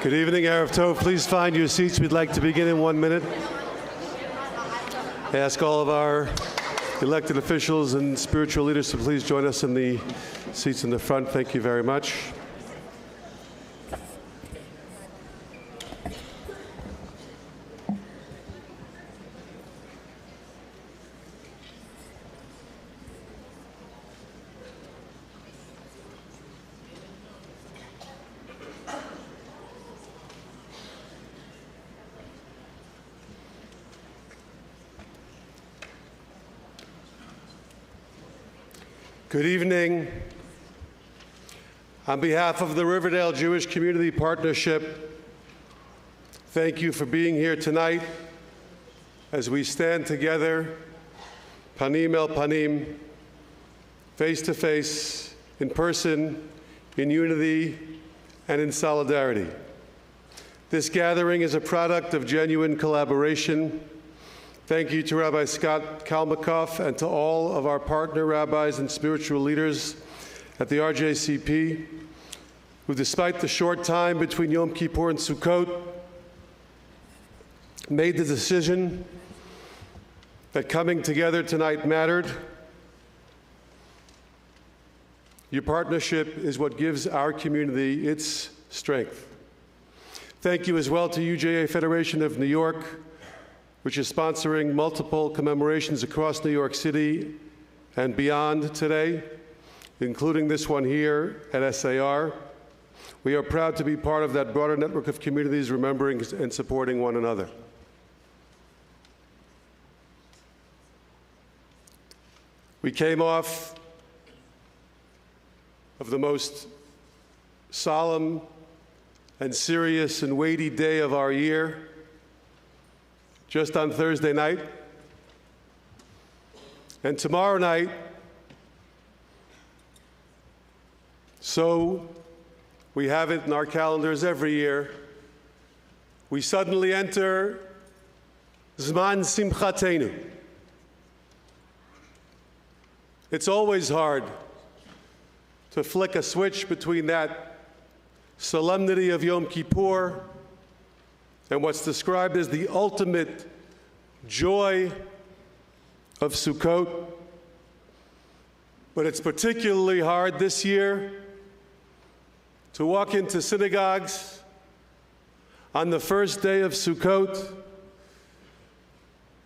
Good evening, Erev Tov. Please find your seats. We'd like to begin in 1 minute. I ask all of our elected officials and spiritual leaders to please join us in the seats in the front. Thank you very much. Good evening. On behalf of the Riverdale Jewish Community Partnership, thank you for being here tonight as we stand together, panim el panim, face to face, in person, in unity, and in solidarity. This gathering is a product of genuine collaboration. Thank you to Rabbi Scott Kalmakoff and to all of our partner rabbis and spiritual leaders at the RJCP, who, despite the short time between Yom Kippur and Sukkot, made the decision that coming together tonight mattered. Your partnership is what gives our community its strength. Thank you as well to UJA Federation of New York, which is sponsoring multiple commemorations across New York City and beyond today, including this one here at SAR. We are proud to be part of that broader network of communities remembering and supporting one another. We came off of the most solemn and serious and weighty day of our year, just on Thursday night. And tomorrow night, so we have it in our calendars every year, we suddenly enter Zman Simchatenu. It's always hard to flick a switch between that solemnity of Yom Kippur and what's described as the ultimate joy of Sukkot. But it's particularly hard this year to walk into synagogues on the first day of Sukkot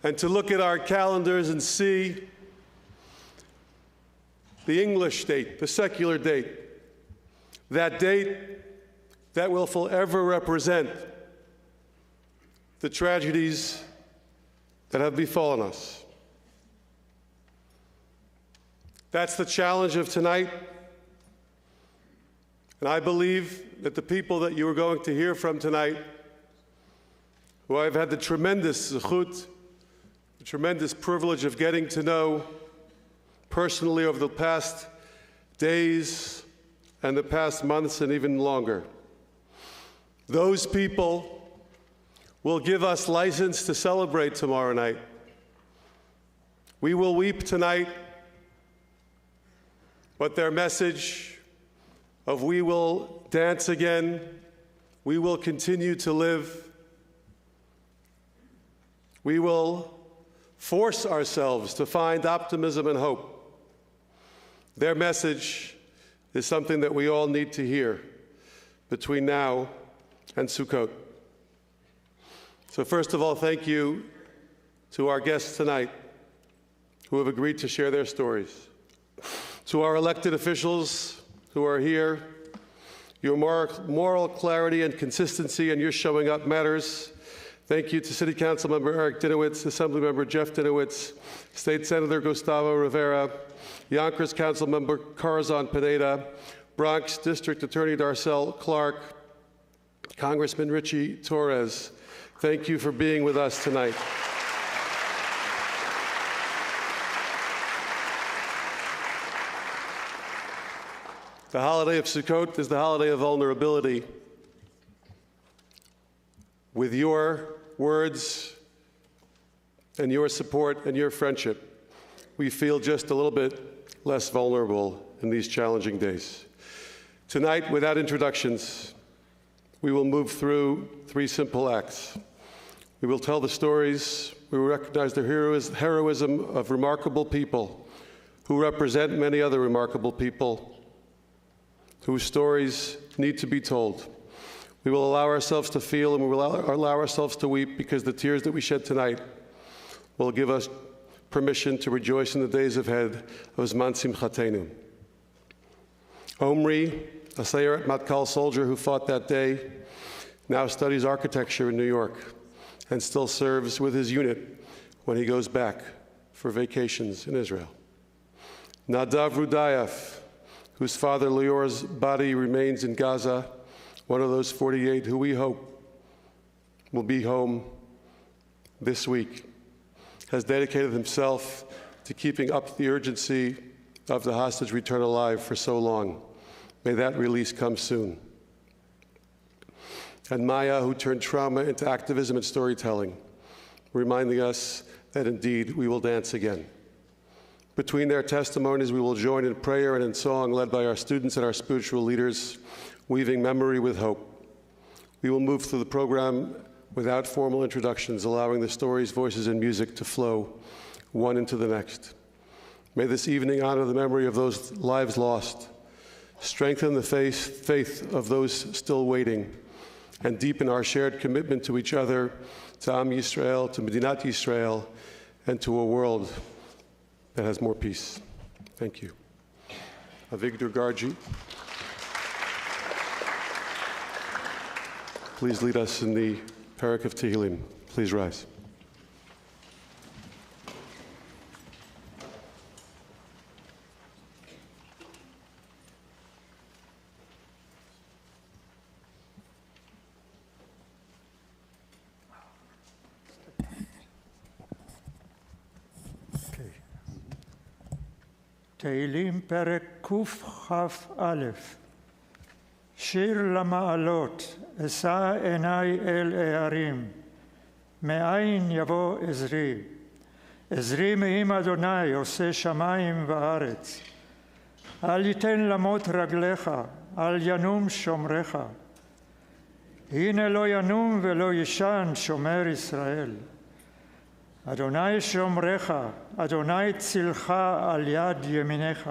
and to look at our calendars and see the English date, the secular date, that date that will forever represent the tragedies that have befallen us. That's the challenge of tonight. And I believe that the people that you are going to hear from tonight, who I've had the tremendous zechut, the tremendous privilege of getting to know personally over the past days and the past months and even longer, those people will give us license to celebrate tomorrow night. We will weep tonight, but their message of we will dance again, we will continue to live, we will force ourselves to find optimism and hope. Their message is something that we all need to hear between now and Sukkot. So first of all, thank you to our guests tonight who have agreed to share their stories. To our elected officials who are here, your moral clarity and consistency and your showing up matters. Thank you to City Council Member Eric Dinowitz, Assembly Member Jeff Dinowitz, State Senator Gustavo Rivera, Yonkers Council Member Corazon Pineda, Bronx District Attorney Darcel Clark, Congressman Richie Torres. Thank you for being with us tonight. The holiday of Sukkot is the holiday of vulnerability. With your words and your support and your friendship, we feel just a little bit less vulnerable in these challenging days. Tonight, without introductions, we will move through 3 simple acts. We will tell the stories, we will recognize the heroism of remarkable people who represent many other remarkable people whose stories need to be told. We will allow ourselves to feel and we will allow ourselves to weep because the tears that we shed tonight will give us permission to rejoice in the days ahead of Zman Simchatenu. Omri, a Sayeret Matkal soldier who fought that day, now studies architecture in New York and still serves with his unit when he goes back for vacations in Israel. Nadav Rudayev, whose father Lior's body remains in Gaza, one of those 48 who we hope will be home this week, has dedicated himself to keeping up the urgency of the hostage return alive for so long. May that release come soon. And Maya, who turned trauma into activism and storytelling, reminding us that indeed we will dance again. Between their testimonies, we will join in prayer and in song led by our students and our spiritual leaders, weaving memory with hope. We will move through the program without formal introductions, allowing the stories, voices, and music to flow one into the next. May this evening honor the memory of those lives lost, strengthen the faith of those still waiting, and deepen our shared commitment to each other, to Am Yisrael, to Medinat Yisrael, and to a world that has more peace. Thank you. Avigdor Gargi, please lead us in the Parak of Tehillim. Please rise. תהילים פרק קכ"א. שיר למעלות, אשא עיני אל ההרים, מאין יבוא עזרי? עזרי מעם אדוני עושה שמים וארץ. אל יתן למות רגליך, אל ינום שומרך. הנה לא ינום ולא ישן שומר ישראל. אדוני שומרך, אדוני צילך על יד ימיניך.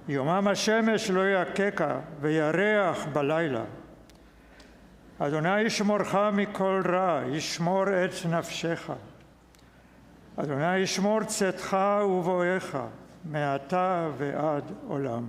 יומם השמש לא יככה וירח בלילה. אדוני ישמורך מכל רע, ישמור את נפשך. אדוני ישמור צאתך ובואך, מעתה ועד עולם.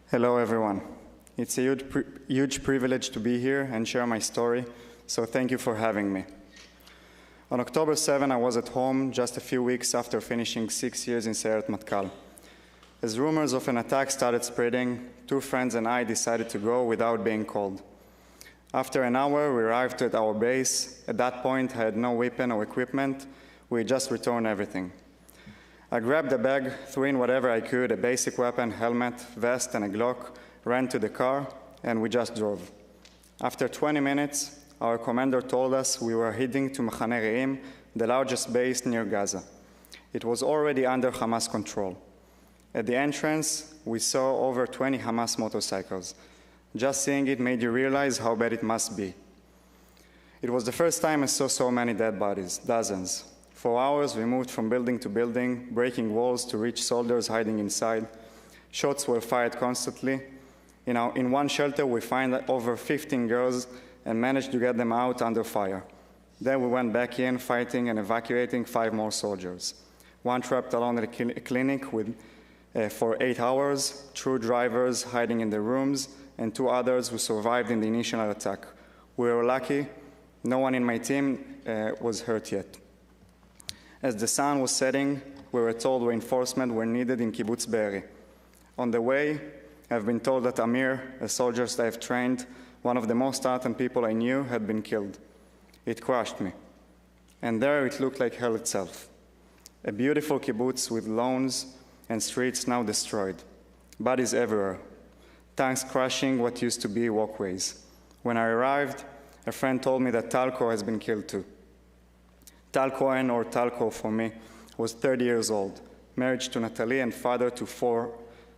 Hello, everyone. It's a huge privilege to be here and share my story, so thank you for having me. On October 7, I was at home just a few weeks after finishing 6 years in Sayeret Matkal. As rumors of an attack started spreading, 2 friends and I decided to go without being called. After an hour, we arrived at our base. At that point, I had no weapon or equipment. We just returned everything. I grabbed a bag, threw in whatever I could, a basic weapon, helmet, vest, and a Glock, ran to the car, and we just drove. After 20 minutes, our commander told us we were heading to Machane Re'im, the largest base near Gaza. It was already under Hamas control. At the entrance, we saw over 20 Hamas motorcycles. Just seeing it made you realize how bad it must be. It was the first time I saw so many dead bodies, dozens. For hours, we moved from building to building, breaking walls to reach soldiers hiding inside. Shots were fired constantly. In one shelter, we found over 15 girls and managed to get them out under fire. Then we went back in, fighting and evacuating 5 more soldiers. One trapped alone at a clinic for 8 hours, 2 drivers hiding in the rooms, and 2 others who survived in the initial attack. We were lucky. No one in my team was hurt yet. As the sun was setting, we were told reinforcements were needed in Kibbutz Be'eri. On the way, I've been told that Amir, a soldier that I've trained, one of the most ardent people I knew, had been killed. It crushed me. And there it looked like hell itself. A beautiful kibbutz with lawns and streets now destroyed. Bodies everywhere. Tanks crushing what used to be walkways. When I arrived, a friend told me that Talco has been killed too. Tal Cohen, or Talco for me, was 30 years old, married to Natalie and father to 4,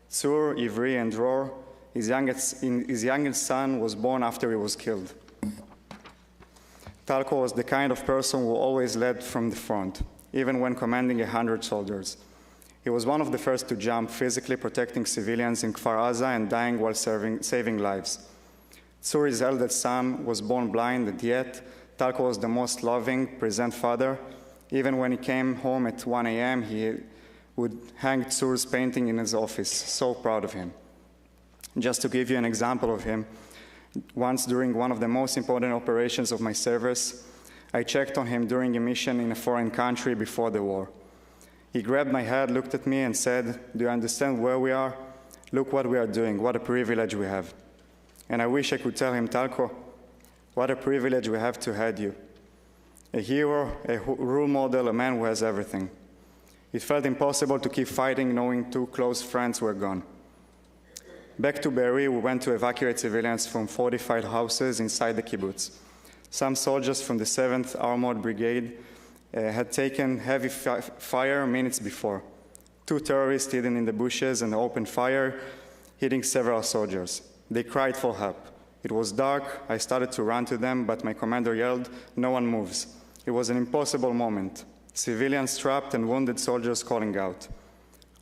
Tzur, Ivri, and Dror. His youngest son was born after he was killed. Talco was the kind of person who always led from the front, even when commanding 100 soldiers. He was one of the first to jump, physically protecting civilians in Kfar Aza and dying while saving lives. Tzuri's eldest son was born blind, and yet Talco was the most loving, present father. Even when he came home at 1 a.m., he would hang Tzur's painting in his office, so proud of him. Just to give you an example of him, once during one of the most important operations of my service, I checked on him during a mission in a foreign country before the war. He grabbed my head, looked at me, and said, "Do you understand where we are? Look what we are doing, what a privilege we have." And I wish I could tell him, "Talco, what a privilege we have to have you. A hero, a role model, a man who has everything." It felt impossible to keep fighting knowing 2 close friends were gone. Back to Be'eri, we went to evacuate civilians from fortified houses inside the kibbutz. Some soldiers from the 7th Armored Brigade had taken heavy fire minutes before. 2 terrorists hidden in the bushes and opened fire, hitting several soldiers. They cried for help. It was dark. I started to run to them, but my commander yelled, "No one moves." It was an impossible moment. Civilians trapped and wounded soldiers calling out.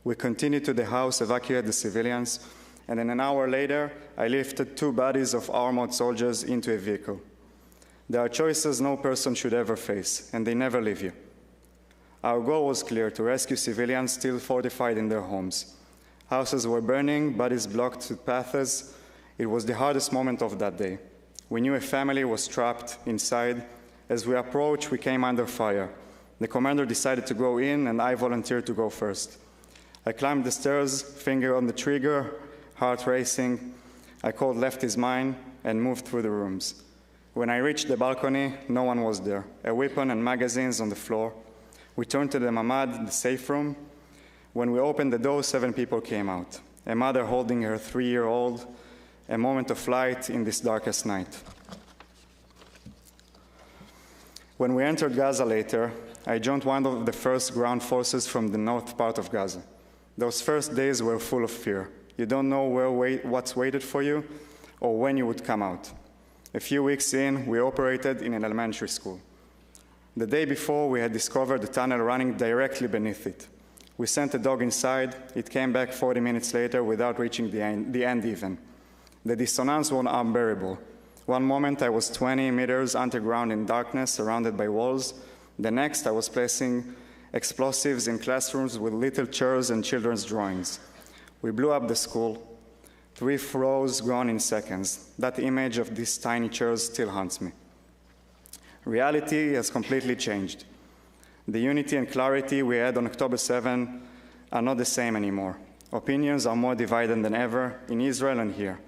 We continued to the house, evacuated the civilians, and then an hour later, I lifted 2 bodies of armored soldiers into a vehicle. There are choices no person should ever face, and they never leave you. Our goal was clear: to rescue civilians still fortified in their homes. Houses were burning, bodies blocked to paths. It was the hardest moment of that day. We knew a family was trapped inside. As we approached, we came under fire. The commander decided to go in, and I volunteered to go first. I climbed the stairs, finger on the trigger, heart racing. I called "left is mine" and moved through the rooms. When I reached the balcony, no one was there. A weapon and magazines on the floor. We turned to the mamad, the safe room. When we opened the door, 7 people came out. A mother holding her 3-year-old. A moment of light in this darkest night. When we entered Gaza later, I joined one of the first ground forces from the north part of Gaza. Those first days were full of fear. You don't know what's waited for you or when you would come out. A few weeks in, we operated in an elementary school. The day before, we had discovered a tunnel running directly beneath it. We sent a dog inside. It came back 40 minutes later without reaching the end even. The dissonance was unbearable. One moment, I was 20 meters underground in darkness, surrounded by walls. The next, I was placing explosives in classrooms with little chairs and children's drawings. We blew up the school. 3 floors gone in seconds. That image of these tiny chairs still haunts me. Reality has completely changed. The unity and clarity we had on October 7 are not the same anymore. Opinions are more divided than ever in Israel and here.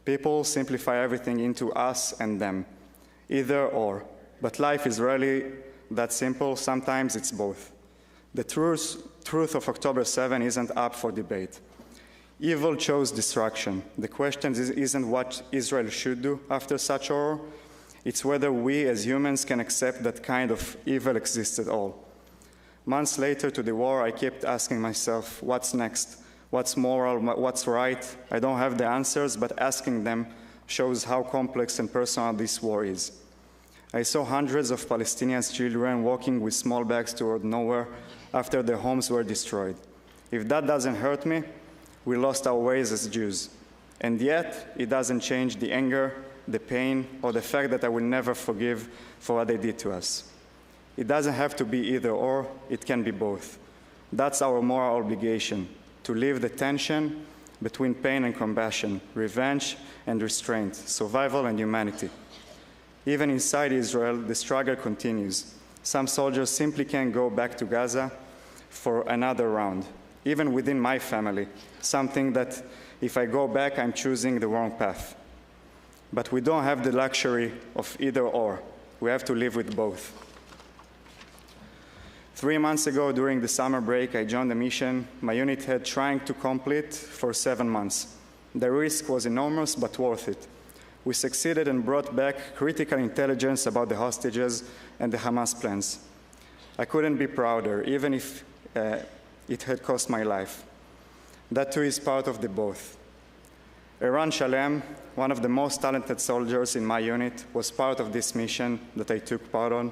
People simplify everything into us and them, either or. But life is rarely that simple. Sometimes it's both. The truth of October 7 isn't up for debate. Evil chose destruction. The question isn't what Israel should do after such horror. It's whether we as humans can accept that kind of evil exists at all. Months later to the war, I kept asking myself, what's next? What's moral? What's right? I don't have the answers, but asking them shows how complex and personal this war is. I saw hundreds of Palestinian children walking with small bags toward nowhere after their homes were destroyed. If that doesn't hurt me, we lost our ways as Jews. And yet, it doesn't change the anger, the pain, or the fact that I will never forgive for what they did to us. It doesn't have to be either or, it can be both. That's our moral obligation, to live the tension between pain and compassion, revenge and restraint, survival and humanity. Even inside Israel, the struggle continues. Some soldiers simply can't go back to Gaza for another round. Even within my family, something that If I go back, I'm choosing the wrong path. But we don't have the luxury of either or. We have to live with both. 3 months ago, during the summer break, I joined a mission my unit had trying to complete for 7 months. The risk was enormous, but worth it. We succeeded and brought back critical intelligence about the hostages and the Hamas plans. I couldn't be prouder, even if it had cost my life. That too is part of the both. Eran Shalem, one of the most talented soldiers in my unit, was part of this mission that I took part on.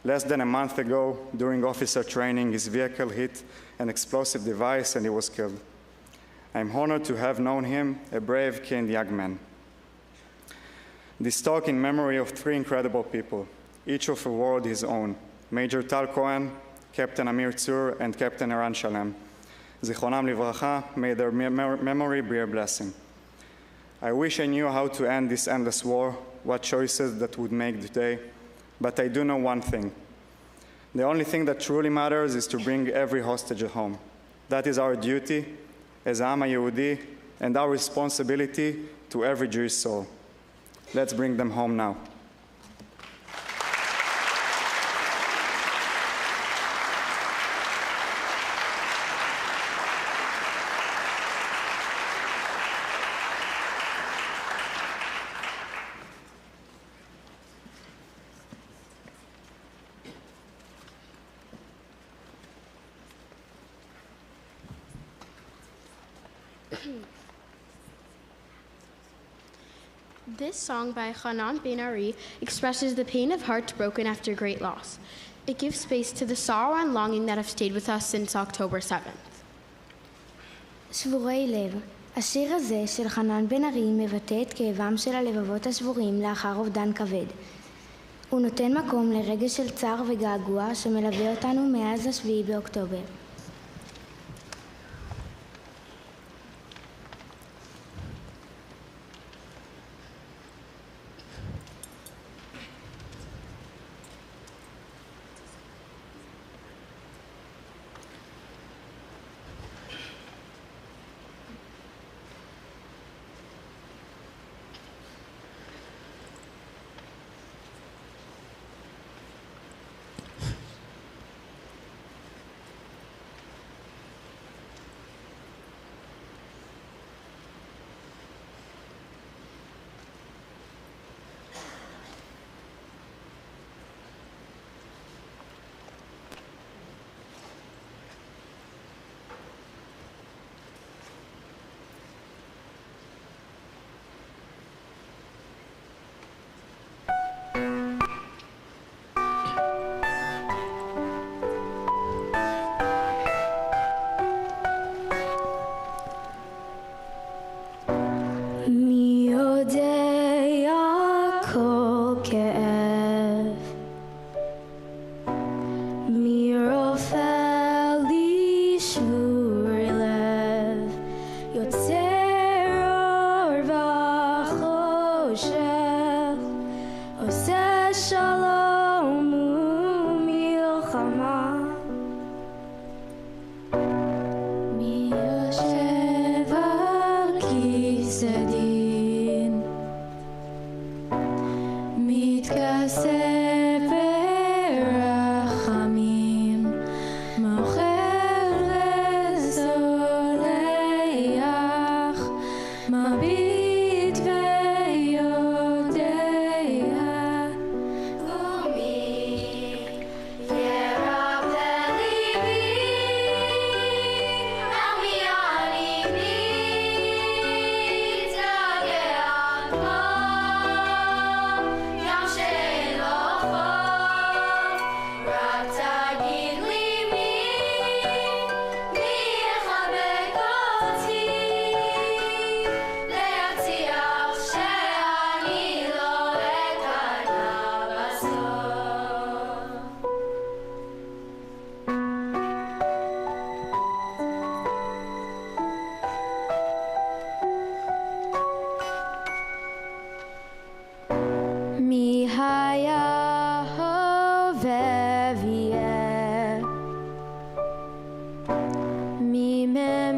Less than a month ago, during officer training, his vehicle hit an explosive device and he was killed. I'm honored to have known him, a brave, kind young man. This talk in memory of 3 incredible people, each of a world his own: Major Tal Cohen, Captain Amir Tzur, and Captain Eran Shalem. Zichronam livracha, may their memory be a blessing. I wish I knew how to end this endless war, what choices that would make today, but I do know one thing. The only thing that truly matters is to bring every hostage home. That is our duty as Am HaYehudi and our responsibility to every Jewish soul. Let's bring them home now. This song by Hanan Ben Ari expresses the pain of hearts broken after great loss. It gives space to the sorrow and longing that have stayed with us since October 7th. שבורי לב. השיר הזה של חנן בן ארי מבטא את כאבם של הלבבות השבורים לאחר אובדן כבד. הוא נותן מקום לרגש של צער וגעגוע שמלווה אותנו מאז 7 באוקטובר.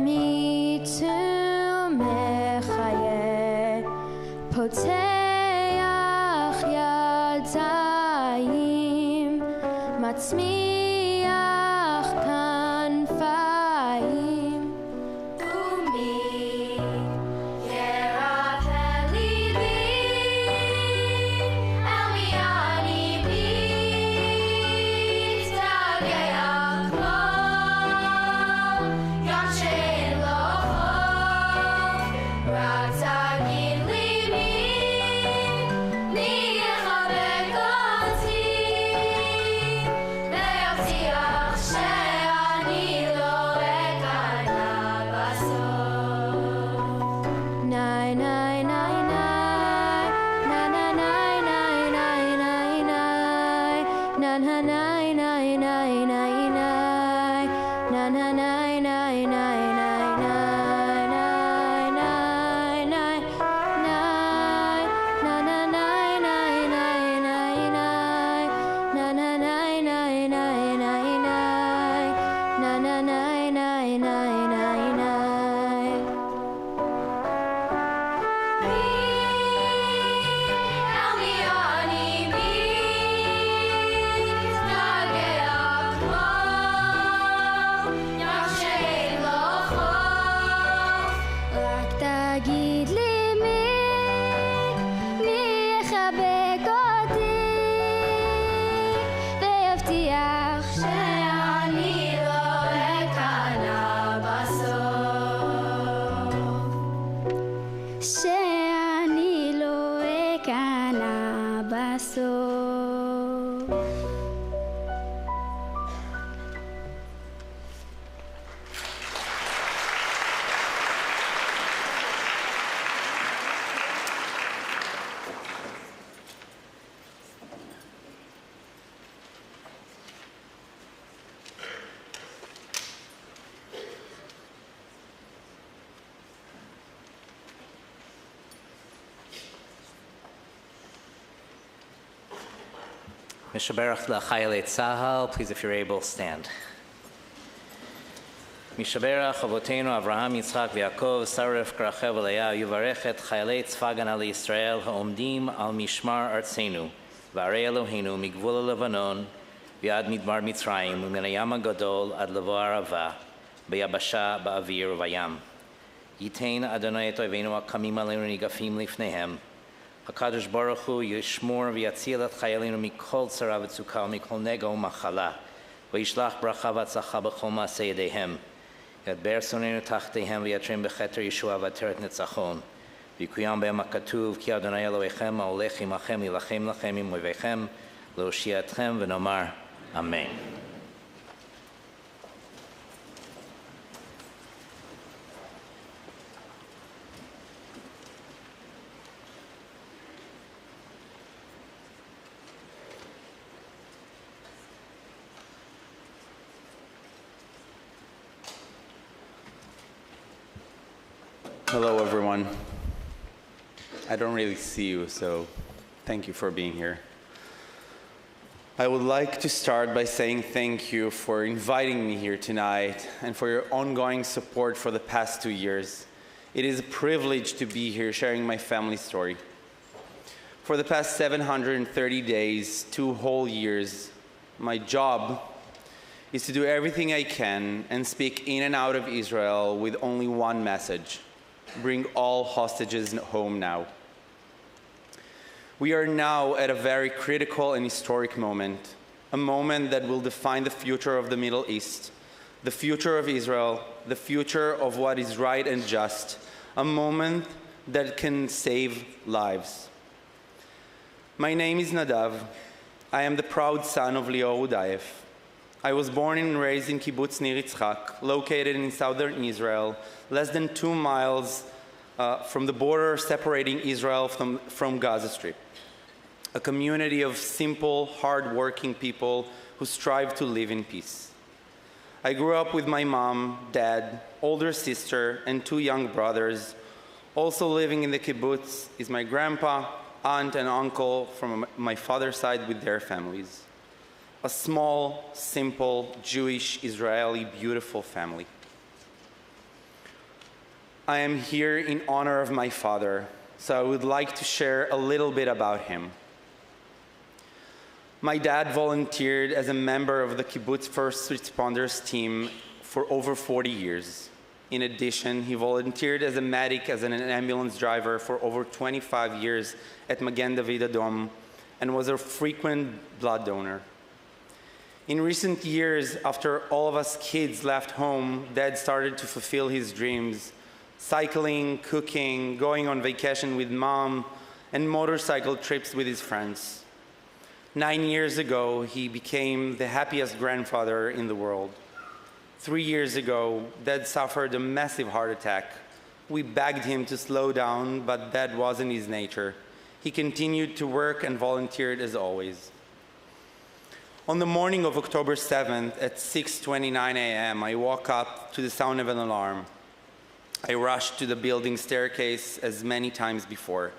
me to me. פותח ידיים, מצמיח כנפיים, ומי ירפא ליבי, אל מי אני מתגעגע כמו ים שאין לו חוף, רק תגיד לי מי יחבק אותי ויבטיח שאני לא אכנע בסוף. ניי ניי ניי ניי ניי ניי ניי ניי ניי ניי ניי ניי ניי תגיד לי מי יחבק אותי ויבטיח שאני לא אכנע בסוף, שאני לא אכנע בסוף. Mishaberach l'chayalei Tzahal, please if you're able, stand. Mishaberach Avotenu Avraham Yitzchak v'Yaakov Saref Karachev Leah Yuvarechet Chayalei Tzvagan al Yisrael ha'omdim al mishmar artzenu v'arei Eloheinu migvul Levanon v'ad midbar Mitzrayim u'min hayam hagadol ad levo arava b'yabasha ba'avir v'yam Yitein Adonai et oivenu ha'kamim aleinu nigafim lifnehem HaKadosh Baruch Hu yishmor v'yatzil et chayalinu mikol tzara v'tzukah mikol nega u'machala v'yishlach bracha v'atzacha b'chol ma'aseh yedehem yadber sonenu tachtehem v'yatrim b'cheter Yeshua v'ateret netzachon v'yikuyam be'em ha'katuv ki Adonai Elohechem ha'olech imachem yilachem lachem im oivechem le'oshiatchem v'nomar Amen. Hello, everyone. I don't really see you, so thank you for being here. I would like to start by saying thank you for inviting me here tonight and for your ongoing support for the past 2 years. It is a privilege to be here sharing my family story. For the past 730 days, 2 whole years, my job is to do everything I can and speak in and out of Israel with only one message: bring all hostages home now. We are now at a very critical and historic moment, a moment that will define the future of the Middle East, the future of Israel, the future of what is right and just, a moment that can save lives. My name is Nadav. I am the proud son of Lior Udayev. I was born and raised in Kibbutz Nir Yitzchak, located in southern Israel, less than 2 miles from the border separating Israel from Gaza Strip. A community of simple, hard-working people who strive to live in peace. I grew up with my mom, dad, older sister, and 2 young brothers. Also living in the kibbutz is my grandpa, aunt, and uncle from my father's side with their families. A small, simple, Jewish, Israeli, beautiful family. I am here in honor of my father, so I would like to share a little bit about him. My dad volunteered as a member of the kibbutz first responders team for over 40 years. In addition, he volunteered as a medic, as an ambulance driver for over 25 years at Magen David Adom, and was a frequent blood donor. In recent years, after all of us kids left home, Dad started to fulfill his dreams, cycling, cooking, going on vacation with Mom, and motorcycle trips with his friends. 9 years ago, he became the happiest grandfather in the world. 3 years ago, Dad suffered a massive heart attack. We begged him to slow down, but that wasn't his nature. He continued to work and volunteered as always. On the morning of October 7th at 6:29 a.m., I woke up to the sound of an alarm. I rushed to the building staircase as many times before,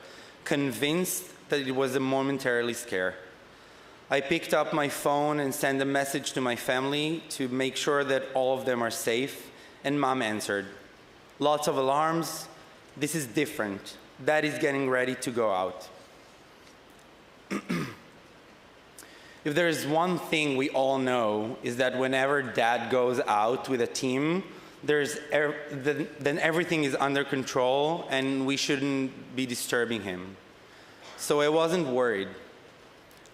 convinced that it was a momentary scare. I picked up my phone and sent a message to my family to make sure that all of them are safe, and Mom answered, "Lots of alarms. This is different. Dad is getting ready to go out." If there is one thing we all know, is that whenever Dad goes out with a team, then everything is under control and we shouldn't be disturbing him. So I wasn't worried.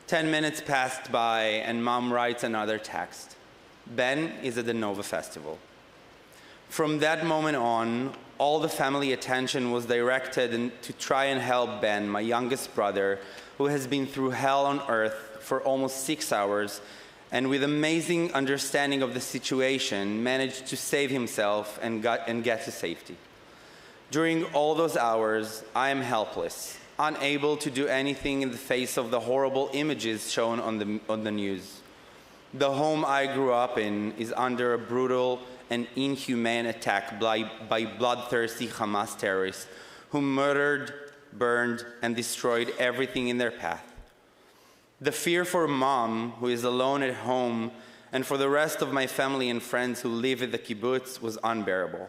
10 minutes passed by and Mom writes another text. Ben is at the Nova Festival. From that moment on, all the family attention was directed to try and help Ben, my youngest brother, who has been through hell on earth for almost 6 hours, and with amazing understanding of the situation, managed to save himself and get to safety. During all those hours, I am helpless, unable to do anything in the face of the horrible images shown on the news. The home I grew up in is under a brutal and inhumane attack by bloodthirsty Hamas terrorists who murdered, burned, and destroyed everything in their path. The fear for Mom, who is alone at home, and for the rest of my family and friends who live at the kibbutz was unbearable.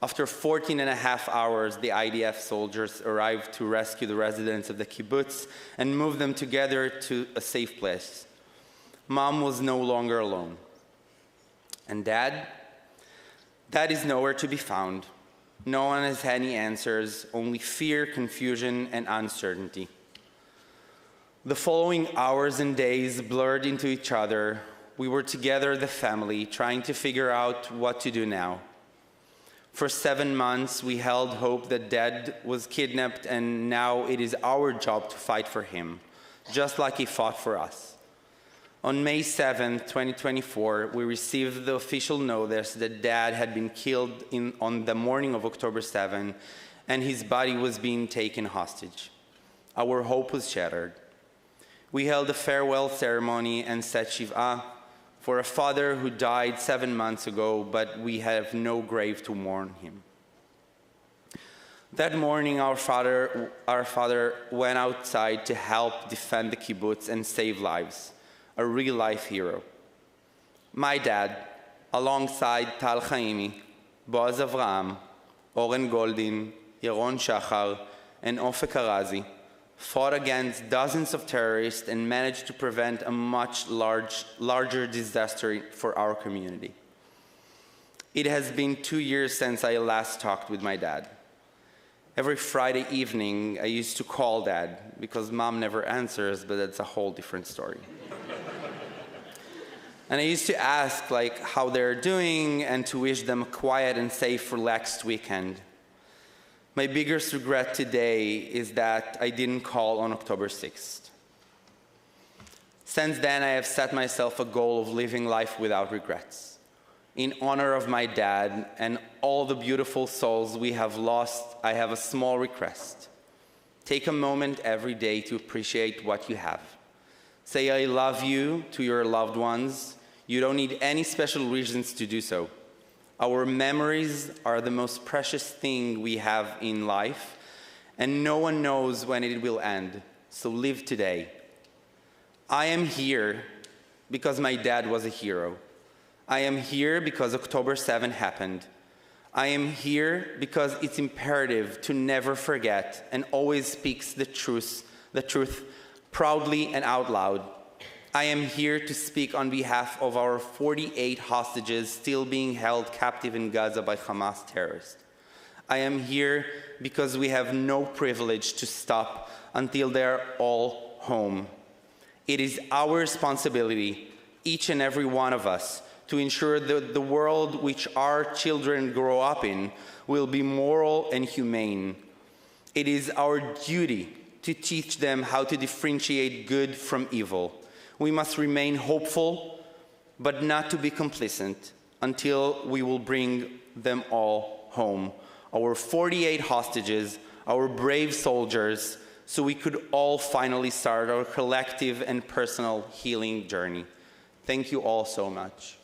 After 14 and a half hours, the IDF soldiers arrived to rescue the residents of the kibbutz and move them together to a safe place. Mom was no longer alone. And Dad? Dad is nowhere to be found. No one has any answers, only fear, confusion, and uncertainty. The following hours and days blurred into each other. We were together, the family, trying to figure out what to do now. For 7 months, we held hope that Dad was kidnapped, and now it is our job to fight for him, just like he fought for us. On May 7th, 2024, we received the official notice that Dad had been killed on the morning of October 7th, and his body was being taken hostage. Our hope was shattered. We held a farewell ceremony and said Shiv'ah for a father who died 7 months ago, but we have no grave to mourn him. That morning, our father went outside to help defend the kibbutz and save lives, a real-life hero. My dad, alongside Tal Chaimi, Boaz Avraham, Oren Goldin, Yaron Shachar, and Ofek Arazi, fought against dozens of terrorists and managed to prevent a much larger disaster for our community. It has been 2 years since I last talked with my dad. Every Friday evening, I used to call Dad, because Mom never answers, but that's a whole different story. And I used to ask how they're doing and to wish them a quiet and safe, relaxed weekend. My biggest regret today is that I didn't call on October 6th. Since then, I have set myself a goal of living life without regrets. In honor of my dad and all the beautiful souls we have lost, I have a small request. Take a moment every day to appreciate what you have. Say I love you to your loved ones. You don't need any special reasons to do so. Our memories are the most precious thing we have in life, and no one knows when it will end, so live today. I am here because my dad was a hero. I am here because October 7 happened. I am here because it's imperative to never forget and always speaks the truth proudly and out loud. I am here to speak on behalf of our 48 hostages still being held captive in Gaza by Hamas terrorists. I am here because we have no privilege to stop until they're all home. It is our responsibility, each and every one of us, to ensure that the world which our children grow up in will be moral and humane. It is our duty to teach them how to differentiate good from evil. We must remain hopeful, but not to be complacent until we will bring them all home. Our 48 hostages, our brave soldiers, so we could all finally start our collective and personal healing journey. Thank you all so much.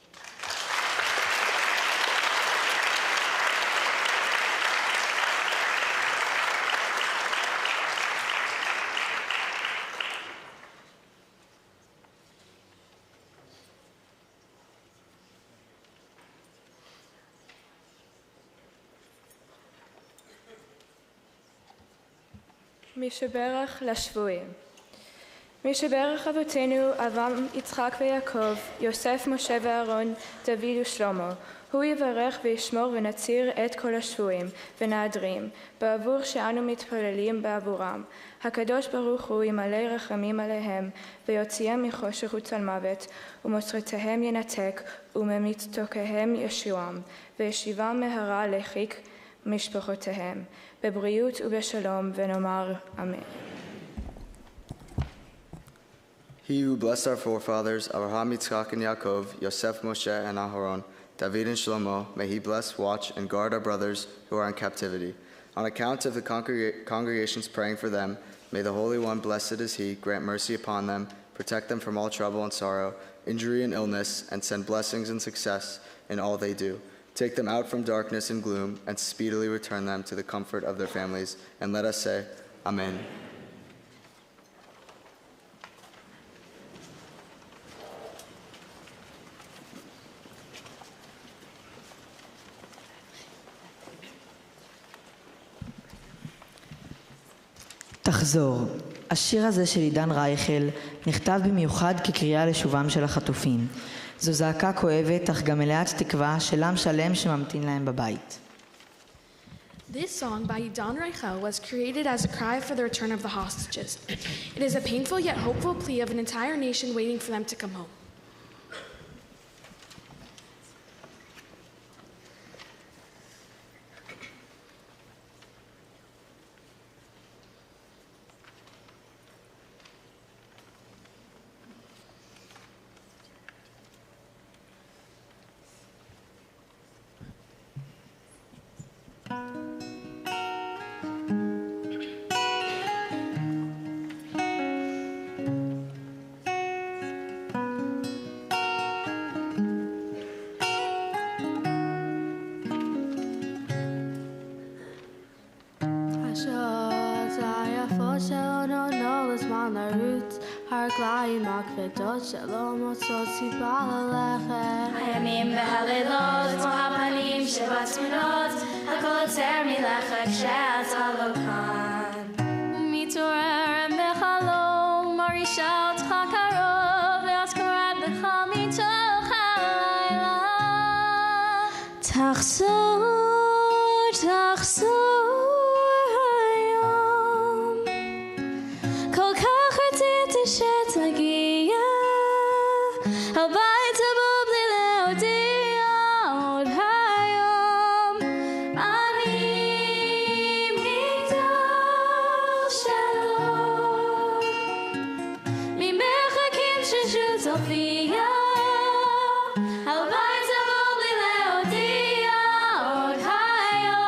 משברך לשבויים. משברך אבותינו, אברהם, יצחק ויעקב, יוסף, משה ואהרון, דוד ושלמה. הוא יברך וישמור ונציר את כל השבויים ונעדרים, בעבור שאנו מתפללים בעבורם. הקדוש ברוך הוא ימלא רחמים עליהם, ויוציאם מחושך וצלמוות, ומוסרותיהם ינתק, וממיתותיהם ישועם, וישיבם מהרה לחיק משפחותיהם, בבריאות ובשלום, ונאמר אמן. He who blessed our forefathers, Abraham, Yitzchak, and Yaakov, Yosef, Moshe, and Aharon, David and Shlomo, may he bless, watch, and guard our brothers who are in captivity. On account of the congregations praying for them, may the Holy One, blessed is he, grant mercy upon them, protect them from all trouble and sorrow, injury and illness, and send blessings and success in all they do. Take them out from darkness and gloom, and speedily return them to the comfort of their families. And let us say, Amen. תחזור. השיר הזה של עידן רייכל נכתב במיוחד כקריאה לשובם של החטופים. זו זעקה כואבת, אך גם מלאת תקווה של עם שלם שממתין להם בבית. This song by Idan Reichel was created as a cry for the return of the hostages. It is a painful yet hopeful plea of an entire nation waiting for them to come home. שלום מוצאות סיבה ללכת הימים והלילות כמו הפנים שבתמונות הכל עוצר מלכת כשאתה לא כאן ומתעורר בחלום מרגישה אותך קרוב ואת קוראת לך מתוך הלילה תחזור היום כל כך רציתי שתגיע הביתה בו בלי להודיע עוד היום אני מגדול שלום ממרחקים ששוט הופיע הביתה בו בלי להודיע עוד היום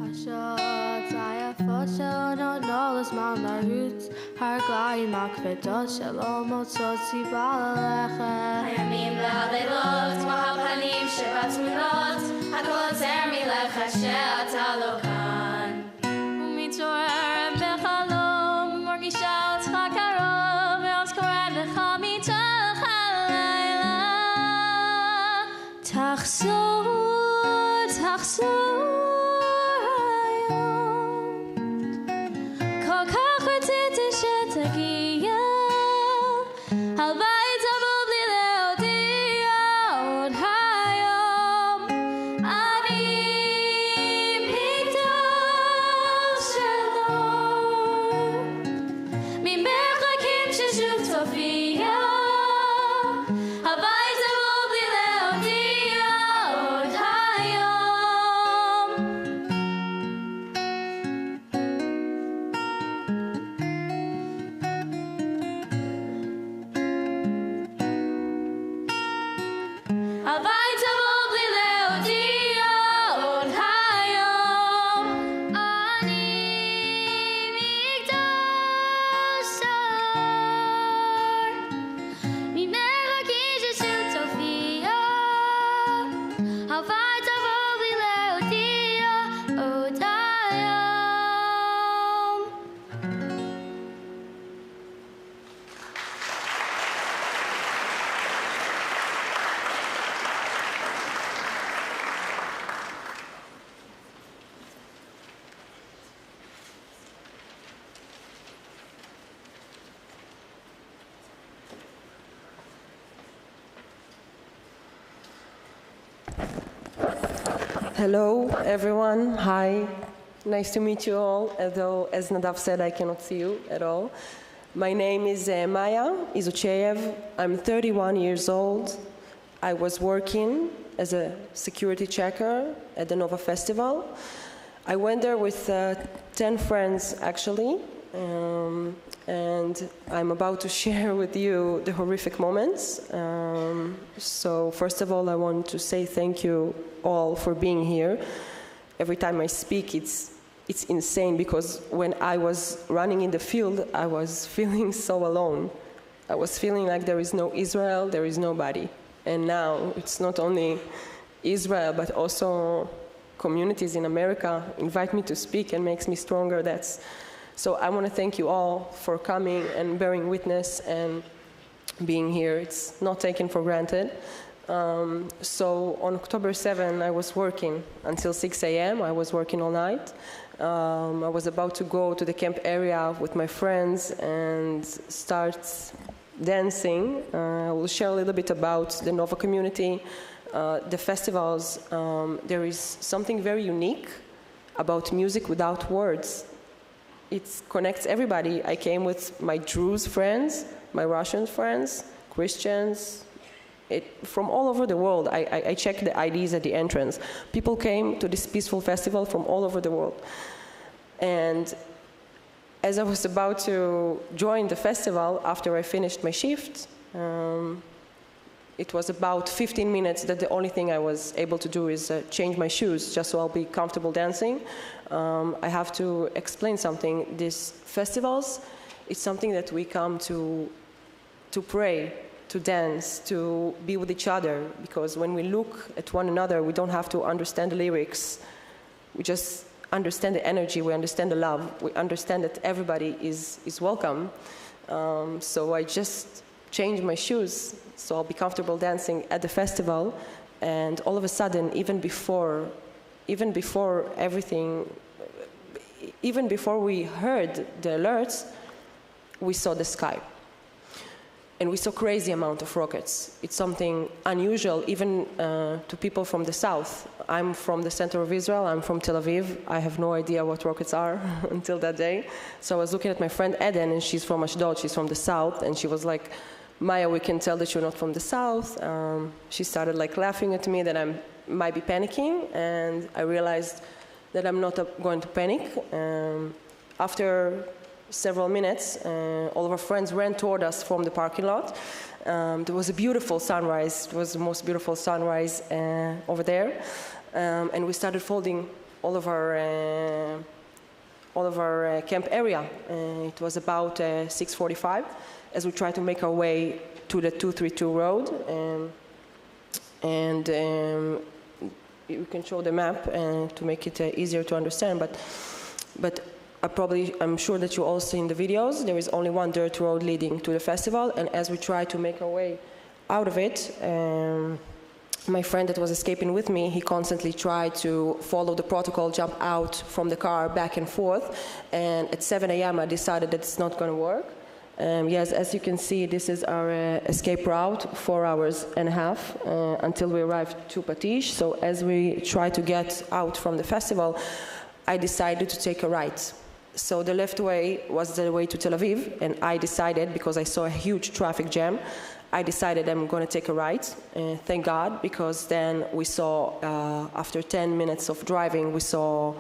השעות היפות שעונות הזמן לרוץ, הרגליים הכבדות שלא מוצאות סיבה ללכת. הימים והלילות כמו הפנים שבתמונות, הכל עוצר מלכת שאתה לא כאן. ומתעוררת בחלום, מרגישה אותך קרוב, ואז קוראת לך מתוך הלילה. תחזור, תחזור Hello, everyone. Hi. Nice to meet you all, although, as Nadav said, I cannot see you at all. My name is Maya Izucheyev. I'm 31 years old. I was working as a security checker at the Nova Festival. I went there with 10 friends, actually, and I'm about to share with you the horrific moments. So first of all, I want to say thank you all for being here. Every time I speak, it's insane, because when I was running in the field, I was feeling so alone. I was feeling like there is no Israel, there is nobody. And now it's not only Israel, but also communities in America invite me to speak and makes me stronger. So I want to thank you all for coming and bearing witness and being here. It's not taken for granted. So on October 7, I was working until 6 a.m. I was working all night. I was about to go to the camp area with my friends and start dancing. I will share a little bit about the Nova community, the festivals. There is something very unique about music without words. It connects everybody. I came with my Druze friends, my Russian friends, Christians, from all over the world. I checked the IDs at the entrance. People came to this peaceful festival from all over the world. And as I was about to join the festival, after I finished my shift, it was about 15 minutes that the only thing I was able to do is change my shoes, just so I'll be comfortable dancing. I have to explain something. These festivals, it's something that we come to pray, to dance, to be with each other, because when we look at one another, we don't have to understand the lyrics. We just understand the energy, we understand the love, we understand that everybody is welcome. So I just changed my shoes, so I'll be comfortable dancing at the festival. And all of a sudden, even before everything, even before we heard the alerts, we saw the sky. And we saw crazy amount of rockets. It's something unusual, even to people from the south. I'm from the center of Israel, I'm from Tel Aviv. I have no idea what rockets are until that day. So I was looking at my friend Eden, and she's from Ashdod, she's from the south, and she was like, Maya, we can tell that you're not from the south. She started like laughing at me that I might be panicking, and I realized that I'm not going to panic. After several minutes, all of our friends ran toward us from the parking lot. There was a beautiful sunrise. It was the most beautiful sunrise over there. And we started folding all of our of our camp area. It was about 6:45 as we tried to make our way to the 232 road. And you can show the map to make it easier to understand, but I'm sure that you all seen the videos. There is only one dirt road leading to the festival, and as we try to make our way out of it, my friend that was escaping with me, he constantly tried to follow the protocol, jump out from the car back and forth, and at 7 a.m. I decided that it's not going to work. Yes, as you can see, this is our escape route, 4.5 hours until we arrived to Patish. So as we try to get out from the festival, I decided to take a right. So the left way was the way to Tel Aviv, and I decided, because I saw a huge traffic jam, I decided I'm going to take a right. Thank God, because then we saw, after 10 minutes of driving, we saw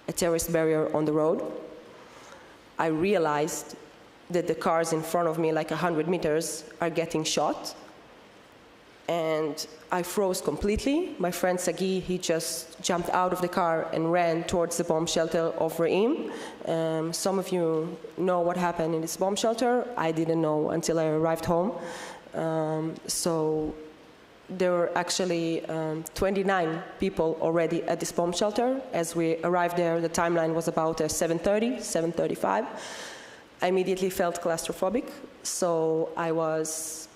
a terrorist barrier on the road. I realized that the cars in front of me, like 100 meters, are getting shot. And I froze completely. My friend Sagi, he just jumped out of the car and ran towards the bomb shelter of Re'im. Some of you know what happened in this bomb shelter. I didn't know until I arrived home. So there were actually 29 people already at this bomb shelter. As we arrived there, the timeline was about 7:30, 7:35. I immediately felt claustrophobic, so I was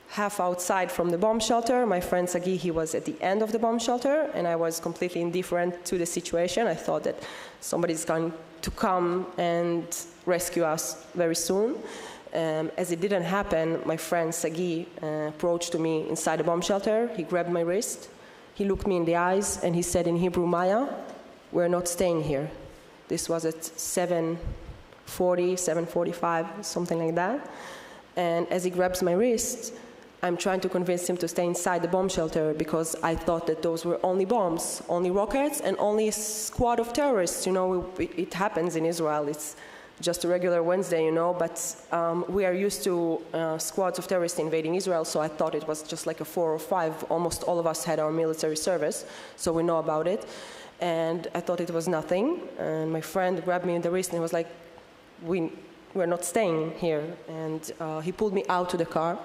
half outside from the bomb shelter. My friend Sagi, he was at the end of the bomb shelter, and I was completely indifferent to the situation. I thought that somebody's going to come and rescue us very soon. As it didn't happen, my friend Sagi approached to me inside the bomb shelter. He grabbed my wrist, he looked me in the eyes, and he said in Hebrew, "Maya, we're not staying here." This was at 7:40, 7:45, something like that. And as he grabs my wrist, I'm trying to convince him to stay inside the bomb shelter, because I thought that those were only bombs, only rockets, and only a squad of terrorists. You know, it happens in Israel. It's just a regular Wednesday, you know, but we are used to squads of terrorists invading Israel, so I thought it was just like a 4 or 5. Almost all of us had our military service, so we know about it. And I thought it was nothing. And my friend grabbed me in the wrist and he was like, we're not staying here. And he pulled me out to the car.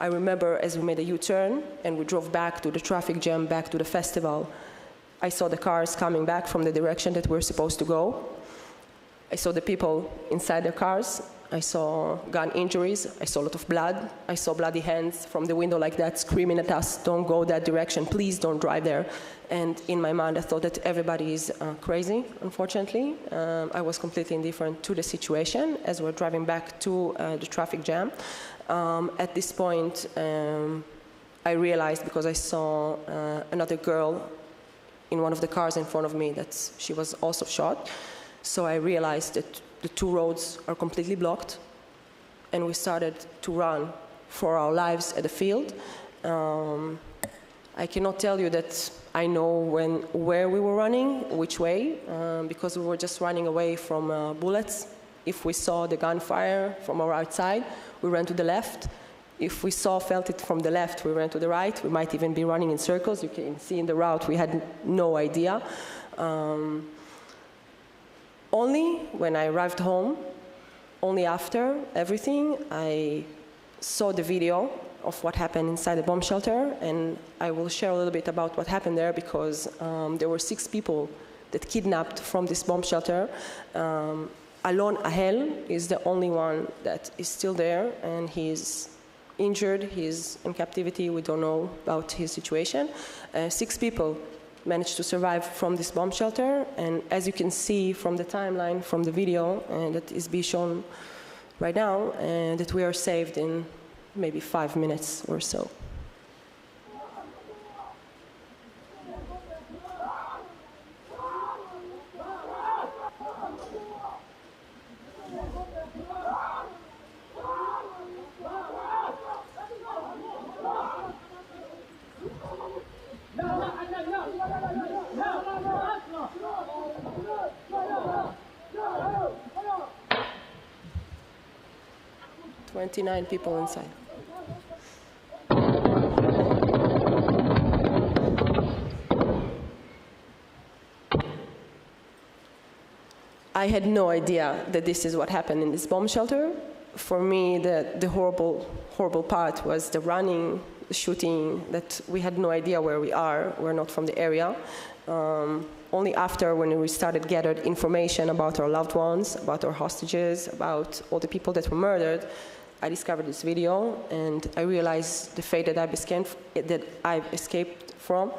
I remember as we made a U-turn and we drove back to the traffic jam, back to the festival, I saw the cars coming back from the direction that we're supposed to go. I saw the people inside their cars. I saw gun injuries. I saw a lot of blood. I saw bloody hands from the window like that, screaming at us, "Don't go that direction, please don't drive there." And in my mind, I thought that everybody is crazy, unfortunately. I was completely indifferent to the situation as we're driving back to the traffic jam. At this point, I realized, because I saw another girl in one of the cars in front of me, that she was also shot. So I realized that the two roads are completely blocked, and we started to run for our lives at the field. I cannot tell you that I know where we were running, which way, because we were just running away from bullets. If we saw the gunfire from our outside, we ran to the left. If we felt it from the left, we ran to the right. We might even be running in circles. You can see in the route, we had no idea. Only when I arrived home, only after everything, I saw the video of what happened inside the bomb shelter, and I will share a little bit about what happened there, because there were 6 people that kidnapped from this bomb shelter. Alon Ahel is the only one that is still there, and he's injured, he's in captivity, we don't know about his situation. 6 people managed to survive from this bomb shelter, and as you can see from the timeline from the video that is being shown right now, that we are saved in maybe 5 minutes or so. Nine people inside. I had no idea that this is what happened in this bomb shelter. For me, the horrible part was the running, the shooting, that we had no idea where we are. We're not from the area. Only after, when we started gathered information about our loved ones, about our hostages, about all the people that were murdered, I discovered this video, and I realized the fate that I've escaped from.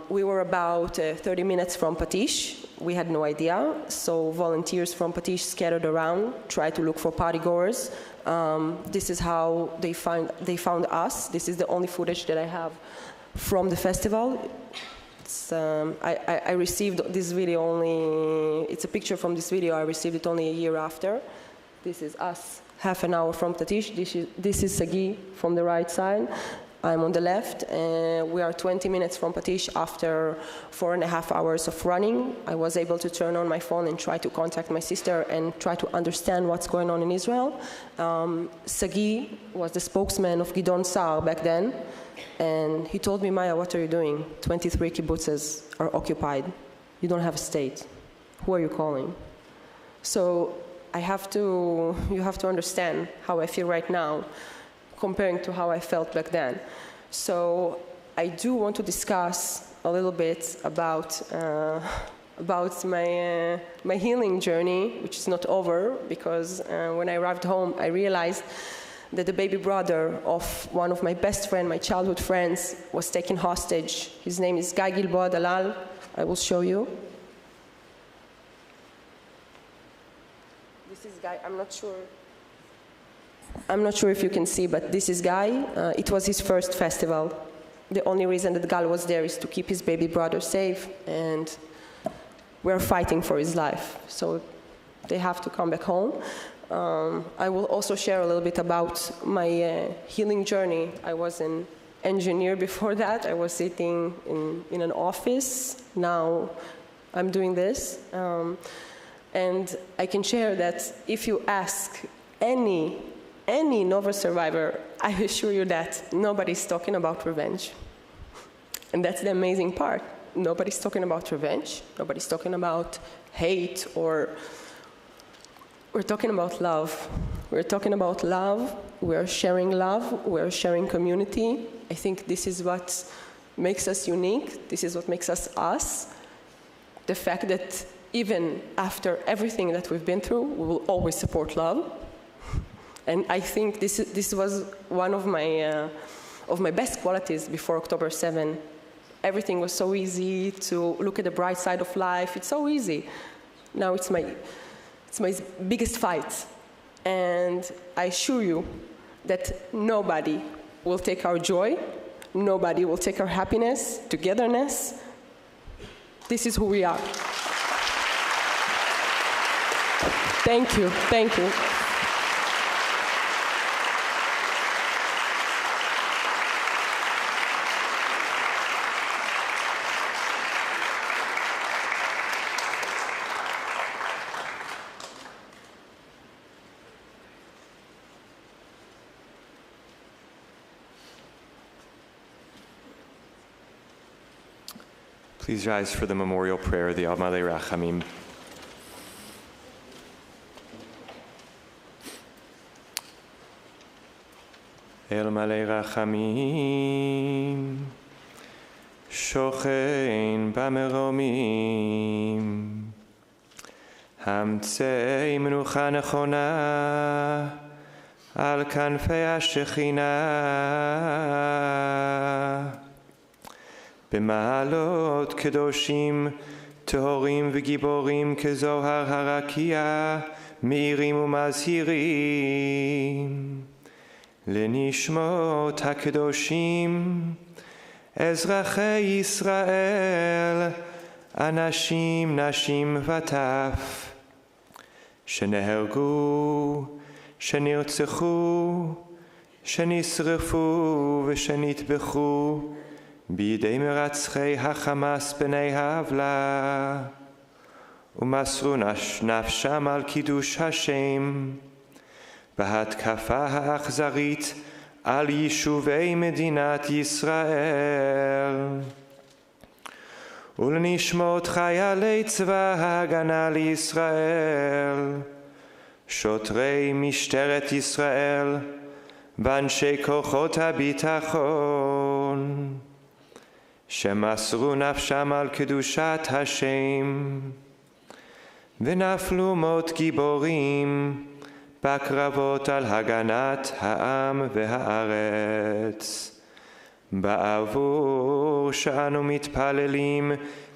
We were about 30 minutes from Patish. We had no idea, so volunteers from Patish scattered around, tried to look for partygoers. This is how they found us. This is the only footage that I have from the festival. I received this video only, it's a picture from this video, I received it only a year after. This is us, half an hour from Patish. This is Sagi from the right side. I'm on the left, and we are 20 minutes from Patish. After 4.5 hours of running, I was able to turn on my phone and try to contact my sister and try to understand what's going on in Israel. Sagi was the spokesman of Gidon Sa'ar back then, and he told me, Maya, what are you doing? 23 kibbutzes are occupied. You don't have a state. Who are you calling? So you have to understand how I feel right now, comparing to how I felt back then. So I do want to discuss a little bit about my healing journey, which is not over, because when I arrived home, I realized that the baby brother of one of my best friends, my childhood friends, was taken hostage. His name is Guy Gilboa Dalal. I will show you. This is Guy, I'm not sure if you can see, but this is Guy. It was his first festival. The only reason that Gal was there is to keep his baby brother safe, and we're fighting for his life. So they have to come back home. I will also share a little bit about my healing journey. I was an engineer before that. I was sitting in an office. Now I'm doing this. And I can share that if you ask any Nova survivor, I assure you that nobody's talking about revenge. And that's the amazing part. Nobody's talking about revenge. Nobody's talking about hate, or we're talking about love. We're talking about love. We're sharing love. We're sharing community. I think this is what makes us unique. This is what makes us us. The fact that even after everything that we've been through, we will always support love. And I think this was one of my best qualities before October 7. Everything was so easy to look at the bright side of life. It's so easy. Now it's my biggest fight. And I assure you that nobody will take our joy. Nobody will take our happiness, togetherness. This is who we are. Thank you. Thank you. Please rise for the memorial prayer, the Al Malei Rachamim. El Malei Rachamim, Shochein Bameromim, Hamtzei Menucha Nechona, Al Kanfei HaShechina, במעלות קדושים, טהורים וגיבורים כזוהר הרקיע, מאירים ומזהירים. לנשמות הקדושים, אזרחי ישראל, אנשים, נשים וטף, שנהרגו, שנרצחו, שנשרפו ושנטבחו, בידי מרצחי החמאס בני העוולה, ומסרו נפשם על קידוש השם, בהתקפה האכזרית על יישובי מדינת ישראל. ולנשמות חיילי צבא ההגנה לישראל, שוטרי משטרת ישראל ואנשי כוחות הביטחון, שמסרו נפשם על קדושת השם, ונפלו מות גיבורים בקרבות על הגנת העם והארץ. בעבור שאנו מתפללים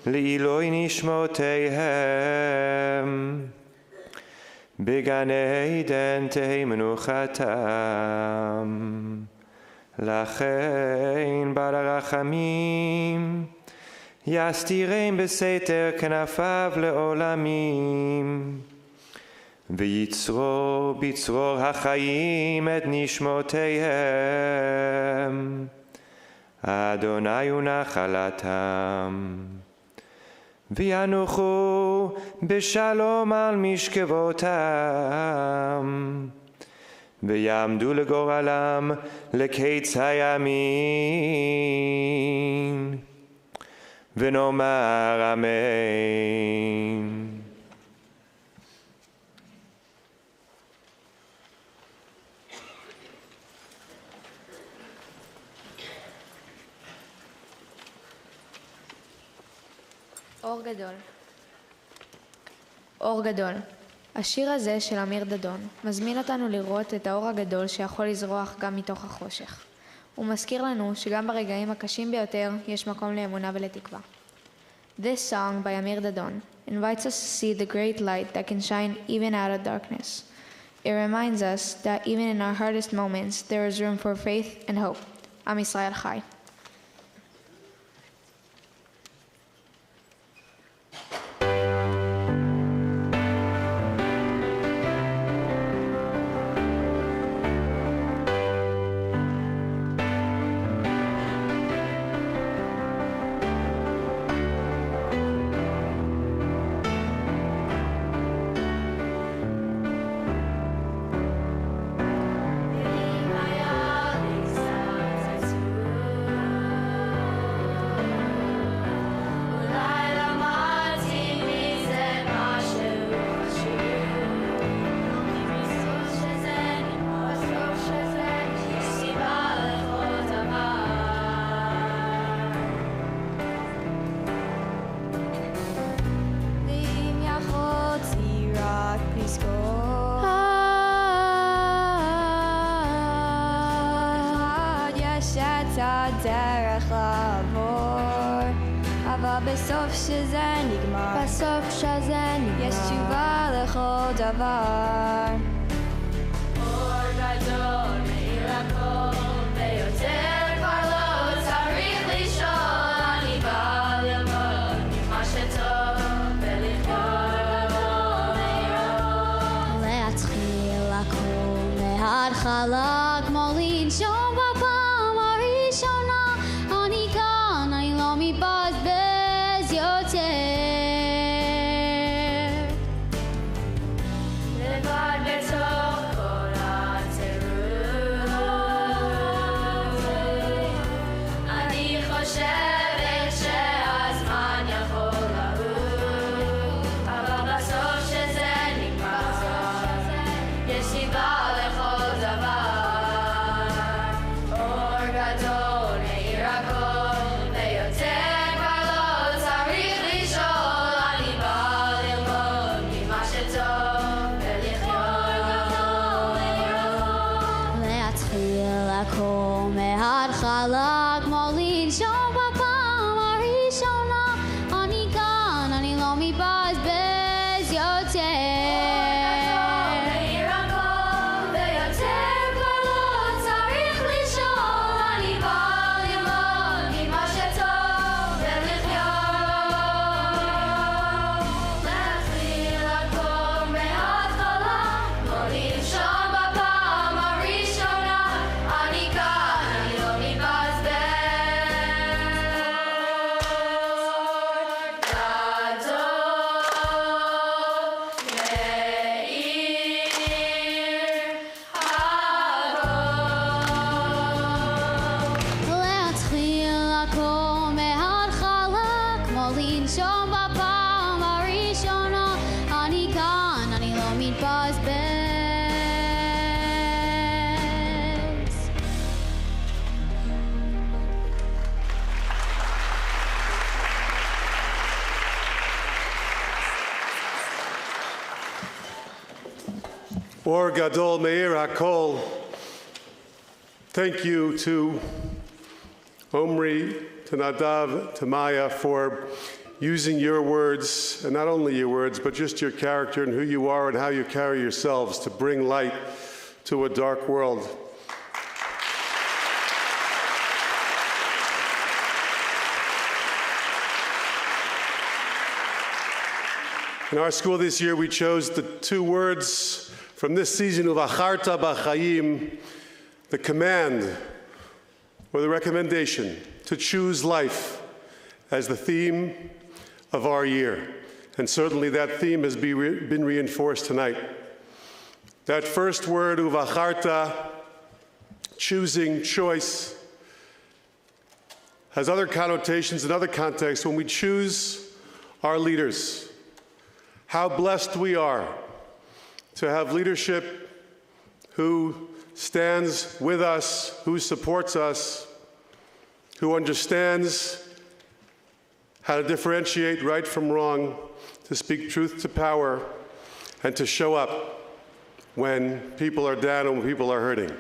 לעילוי נשמותיהם, בגן עדן תהי מנוחתם. לכן בעל הרחמים יסתירם בסתר כנפיו לעולמים, ויצרור בצרור החיים את נשמותיהם. אדוני הוא נחלתם, וינוחו בשלום על משכבותם, ויעמדו לגורלם לקץ הימים. ונאמר אמן. אור גדול. אור גדול. השיר הזה של אמיר דדון מזמין אותנו לראות את האור הגדול שיכול לזרוח גם מתוך החושך. הוא מזכיר לנו שגם ברגעים הקשים ביותר יש מקום לאמונה ולתקווה. This song by Amir Dadon invites us to see the great light that can shine even out of darkness. It reminds us that even in our hardest moments there is room for faith and hope. Am Yisrael Chai. הדרך לעבור, אבל בסוף שזה נגמר, יש תשובה לכל דבר. אור גדול מאיר הכל, ויותר כבר לא צריך לשאול, אני בא ללמוד מה שטוב ולחיות. להתחיל הכל מההתחלה, כמו לנשום בפעם הראשונה, אני כאן, אני לא מבזבז יותר. לבד בתוך כל הטירוף, אני חושבת שהזמן יכול לעוף, אבל בסוף שזה נגמר, יש סיבה לכל דבר. meatballs bells. Or Gadol Meir HaKol. Thank you to Omri, to Nadav, to Maya for using your words, and not only your words, but just your character and who you are and how you carry yourselves to bring light to a dark world. In our school this year, we chose the two words from this season, Uvacharta B'Chaim, the command or the recommendation to choose life as the theme of our year. And certainly that theme has been reinforced tonight. That first word, Uvacharta, choosing, choice, has other connotations in other contexts. When we choose our leaders, how blessed we are to have leadership who stands with us, who supports us, who understands how to differentiate right from wrong, to speak truth to power, and to show up when people are down and when people are hurting.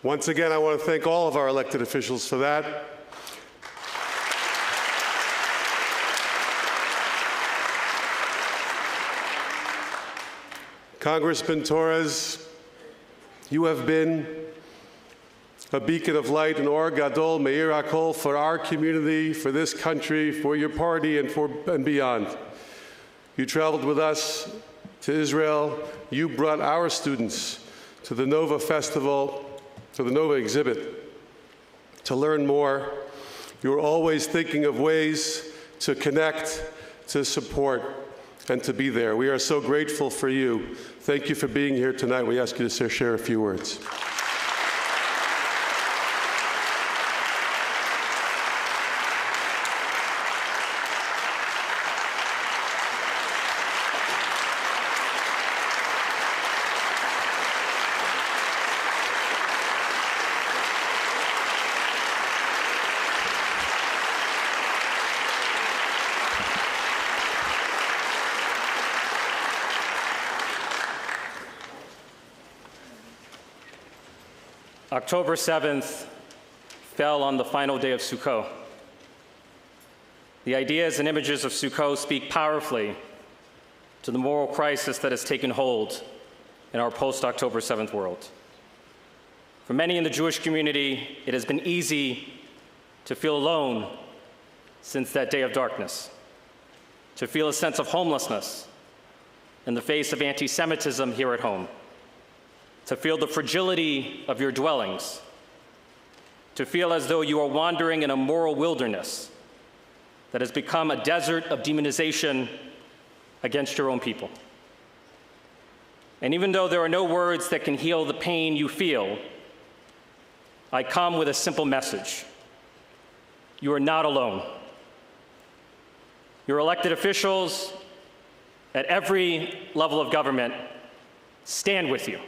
Once again, I want to thank all of our elected officials for that. Congressman Torres, you have been a beacon of light, an Or Gadol Meir HaKol for our community, for this country, for your party, and beyond. You traveled with us to Israel. You brought our students to the Nova Festival, to the Nova exhibit, to learn more. You were always thinking of ways to connect, to support, and to be there. We are so grateful for you. Thank you for being here tonight. We ask you to share a few words. October 7th fell on the final day of Sukkot. The ideas and images of Sukkot speak powerfully to the moral crisis that has taken hold in our post-October 7th world. For many in the Jewish community, it has been easy to feel alone since that day of darkness, to feel a sense of homelessness in the face of anti-Semitism here at home, to feel the fragility of your dwellings, to feel as though you are wandering in a moral wilderness that has become a desert of demonization against your own people. And even though there are no words that can heal the pain you feel, I come with a simple message. You are not alone. Your elected officials at every level of government stand with you.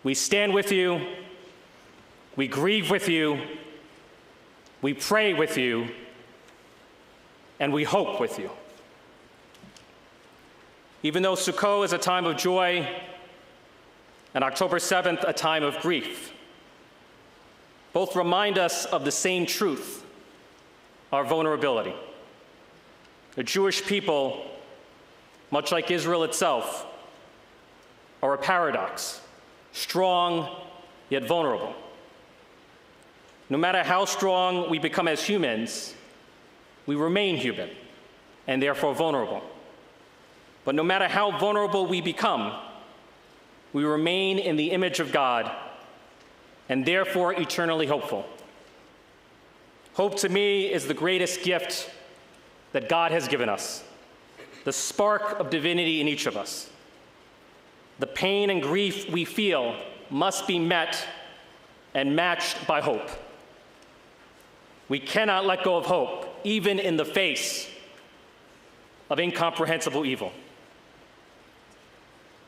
We stand with you, we grieve with you, we pray with you, and we hope with you. Even though Sukkot is a time of joy and October 7th a time of grief, both remind us of the same truth, our vulnerability. The Jewish people, much like Israel itself, are a paradox. Strong, yet vulnerable. No matter how strong we become as humans, we remain human and therefore vulnerable. But no matter how vulnerable we become, we remain in the image of God and therefore eternally hopeful. Hope to me is the greatest gift that God has given us, the spark of divinity in each of us. The pain and grief we feel must be met and matched by hope. We cannot let go of hope, even in the face of incomprehensible evil.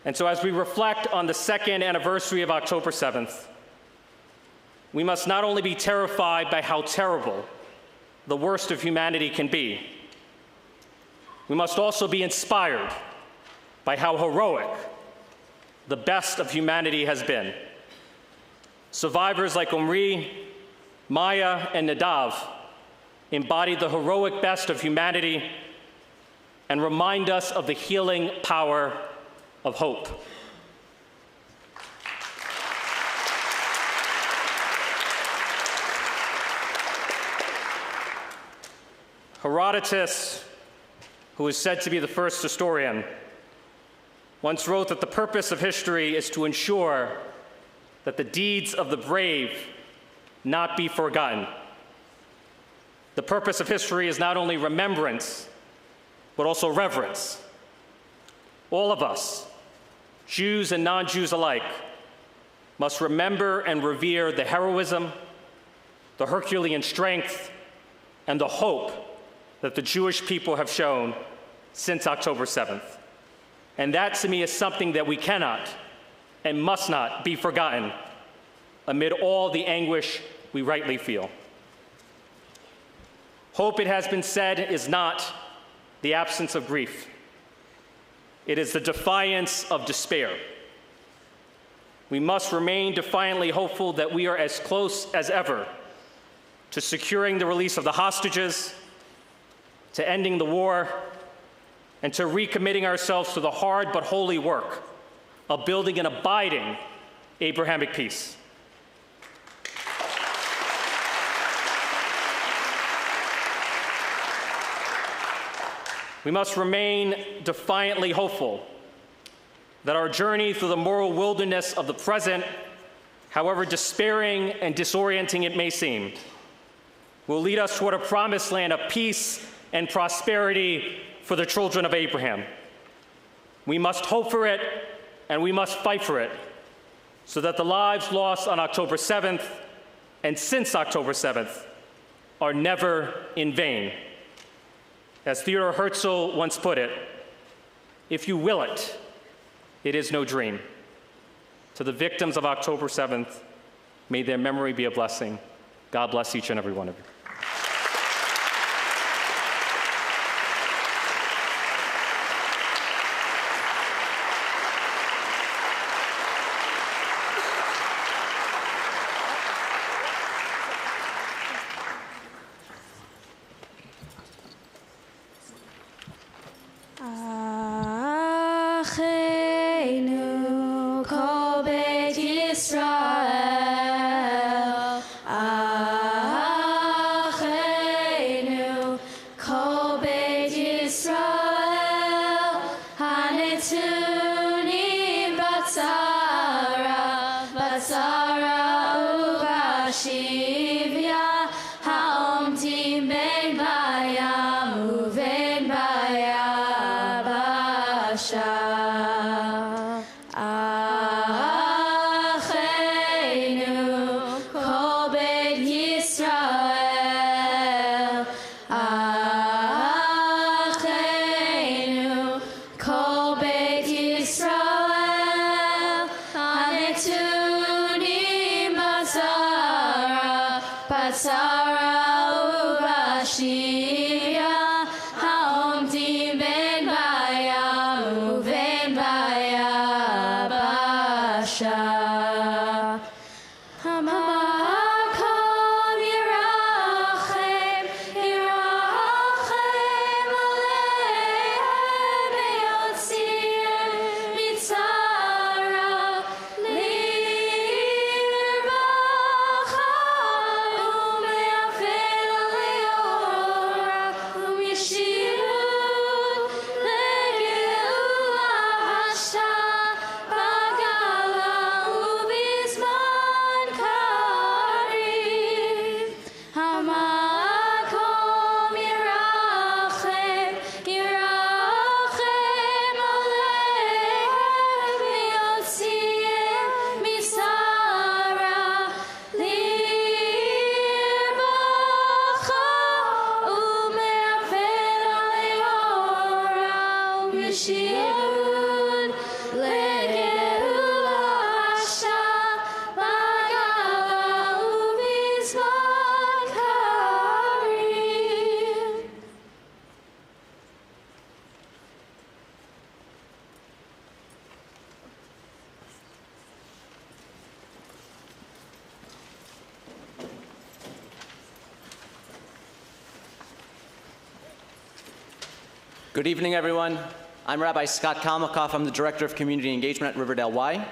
And so as we reflect on the second anniversary of October 7th, we must not only be terrified by how terrible the worst of humanity can be, we must also be inspired by how heroic the best of humanity has been. Survivors like Omri, Maya, and Nadav embody the heroic best of humanity and remind us of the healing power of hope. Herodotus, who is said to be the first historian, once wrote that the purpose of history is to ensure that the deeds of the brave not be forgotten. The purpose of history is not only remembrance, but also reverence. All of us, Jews and non-Jews alike, must remember and revere the heroism, the Herculean strength, and the hope that the Jewish people have shown since October 7th. And that, to me, is something that we cannot and must not be forgotten amid all the anguish we rightly feel. Hope, it has been said, is not the absence of grief. It is the defiance of despair. We must remain defiantly hopeful that we are as close as ever to securing the release of the hostages, to ending the war, and to recommitting ourselves to the hard but holy work of building an abiding Abrahamic peace. We must remain defiantly hopeful that our journey through the moral wilderness of the present, however despairing and disorienting it may seem, will lead us toward a promised land of peace and prosperity for the children of Abraham. We must hope for it, and we must fight for it, so that the lives lost on October 7th and since October 7th are never in vain. As Theodore Herzl once put it, if you will it, it is no dream. To the victims of October 7th, may their memory be a blessing. God bless each and every one of you. Shiud Good evening, everyone. I'm Rabbi Scott Kalmakoff. I'm the Director of Community Engagement at Riverdale Y.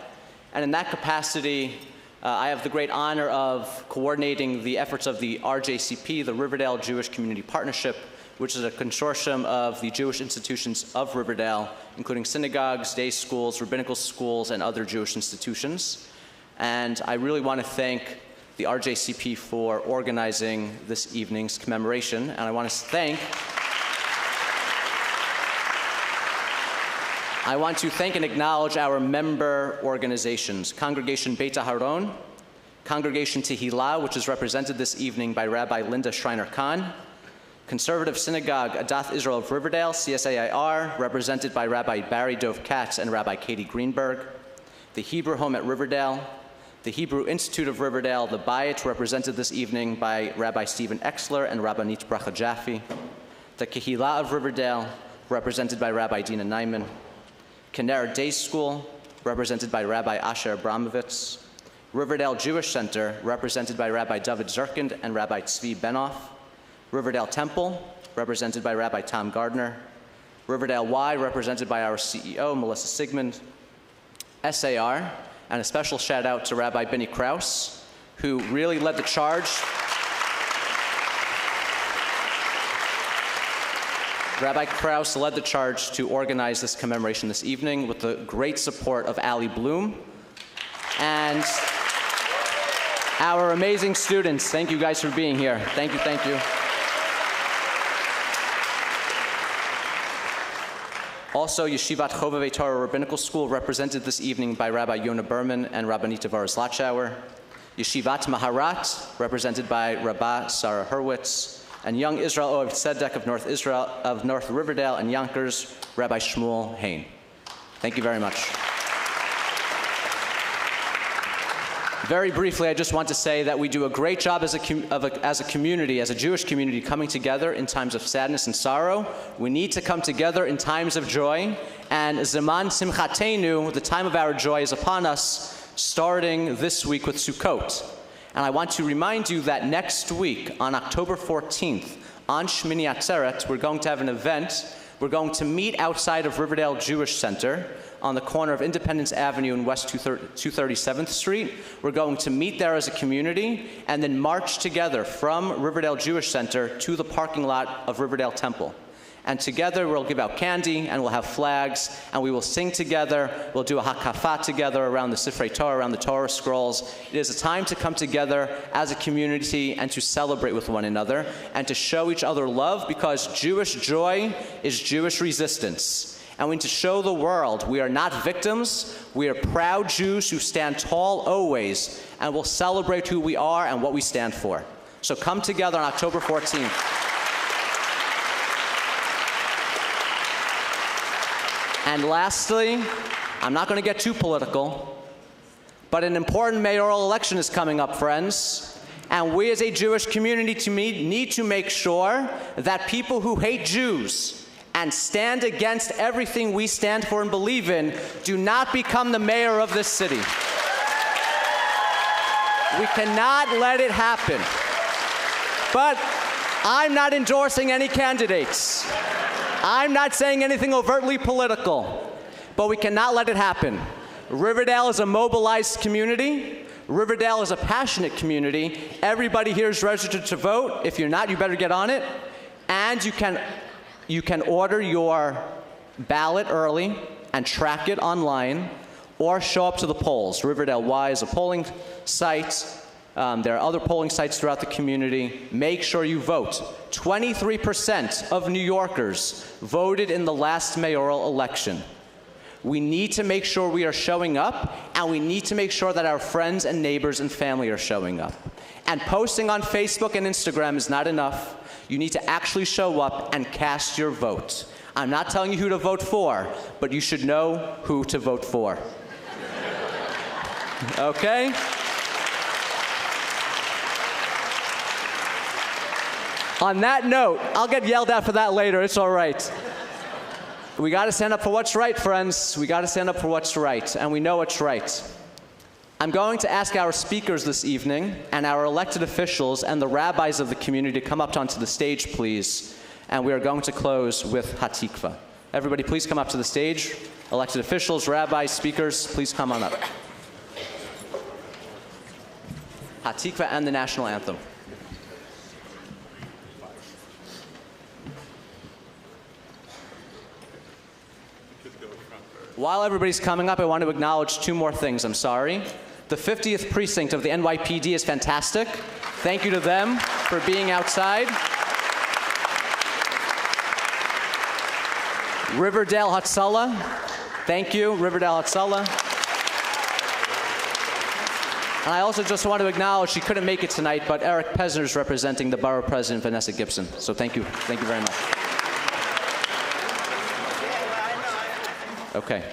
And in that capacity, I have the great honor of coordinating the efforts of the RJCP, the Riverdale Jewish Community Partnership, which is a consortium of the Jewish institutions of Riverdale, including synagogues, day schools, rabbinical schools, and other Jewish institutions. And I really want to thank the RJCP for organizing this evening's commemoration. And I want to thank and acknowledge our member organizations, Congregation Beit Aharon, Congregation Tehillah, which is represented this evening by Rabbi Linda Schreiner-Kahn, Conservative Synagogue Adath Israel of Riverdale, CSAIR, represented by Rabbi Barry Dov Katz and Rabbi Katie Greenberg, the Hebrew Home at Riverdale, the Hebrew Institute of Riverdale, the Bayit, represented this evening by Rabbi Stephen Exler and Rabbanit Bracha Jaffe, the Kehillah of Riverdale, represented by Rabbi Dina Neiman, Kinneret Day School, represented by Rabbi Asher Abramovitz, Riverdale Jewish Center, represented by Rabbi David Zirkind and Rabbi Tzvi Benoff, Riverdale Temple, represented by Rabbi Tom Gardner, Riverdale Y, represented by our CEO, Melissa Sigmund, SAR, and a special shout out to Rabbi Benny Krause, who really led the charge. Rabbi Krause led the charge to organize this commemoration this evening with the great support of Ali Bloom and our amazing students. Thank you guys for being here. Thank you, thank you. Also, Yeshivat Chovevei Torah Rabbinical School, represented this evening by Rabbi Yonah Berman and Rabbanit Tavares Latschauer. Yeshivat Maharat, represented by Rabbah Sarah Hurwitz. And Young Israel Ohev Tzedek of North Riverdale and Yonkers, Rabbi Shmuel Hain. Thank you very much. Very briefly, I just want to say that we do a great job as a community, as a Jewish community, coming together in times of sadness and sorrow. We need to come together in times of joy. And Zaman Simchatenu, the time of our joy, is upon us, starting this week with Sukkot. And I want to remind you that next week, on October 14th, on Shmini Atzeret, we're going to have an event. We're going to meet outside of Riverdale Jewish Center on the corner of Independence Avenue and West 237th Street. We're going to meet there as a community and then march together from Riverdale Jewish Center to the parking lot of Riverdale Temple. And together we'll give out candy and we'll have flags and we will sing together. We'll do a hakafah together around the Sifrei Torah, around the Torah scrolls. It is a time to come together as a community and to celebrate with one another and to show each other love, because Jewish joy is Jewish resistance. And we need to show the world we are not victims. We are proud Jews who stand tall always and will celebrate who we are and what we stand for. So come together on October 14th. And lastly, I'm not going to get too political, but an important mayoral election is coming up, friends. And we as a Jewish community need to make sure that people who hate Jews and stand against everything we stand for and believe in do not become the mayor of this city. We cannot let it happen. But I'm not endorsing any candidates. I'm not saying anything overtly political, but we cannot let it happen. Riverdale is a mobilized community. Riverdale is a passionate community. Everybody here is registered to vote. If you're not, you better get on it. And you can order your ballot early and track it online, or show up to the polls. Riverdale Y is a polling site. There are other polling sites throughout the community. Make sure you vote. 23% of New Yorkers voted in the last mayoral election. We need to make sure we are showing up, and we need to make sure that our friends and neighbors and family are showing up. And posting on Facebook and Instagram is not enough. You need to actually show up and cast your vote. I'm not telling you who to vote for, but you should know who to vote for. Okay? On that note, I'll get yelled at for that later. It's all right. We got to stand up for what's right, friends. We got to stand up for what's right, and we know what's right. I'm going to ask our speakers this evening and our elected officials and the rabbis of the community to come up onto the stage, please. and we are going to close with Hatikva. Everybody please come up to the stage. Elected officials, rabbis, speakers, please come on up. Hatikva and the national anthem. While everybody's coming up, I want to acknowledge two more things. I'm sorry. The 50th precinct of the NYPD is fantastic. Thank you to them for being outside. Riverdale Hatzalah. Thank you, Riverdale Hatzalah. And I also just want to acknowledge, she couldn't make it tonight, but Eric Pesner is representing the borough president, Vanessa Gibson. So thank you very much. Okay.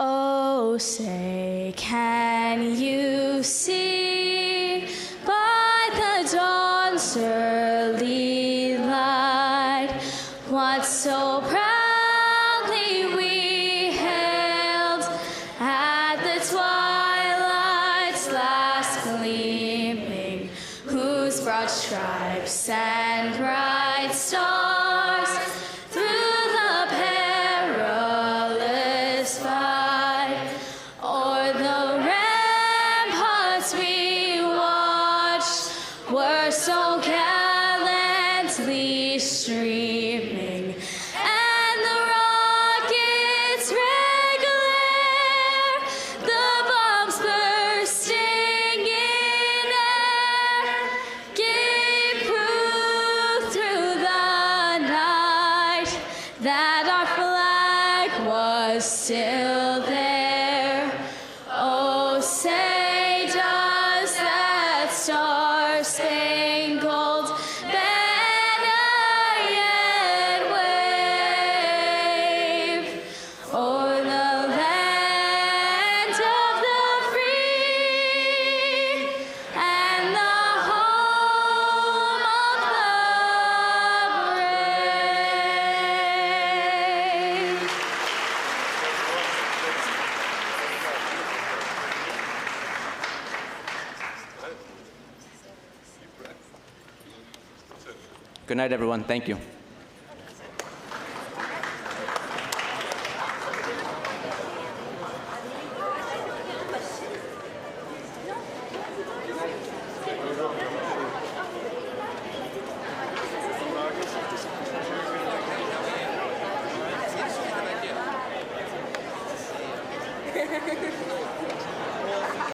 Oh, say, can you see by the dawn's early light what so proudly we hailed at the twilight's last gleaming, whose broad stripes and bright stars through the perilous fight o'er the ramparts we watched were so gallantly streaming, and the rockets' red glare, the bombs bursting in air, gave proof through the night that our flag was still there. Oh, say does that star-spangled banner yet wave o'er the land of the free and the home of the brave? Good night, everyone. Thank you. Thank you.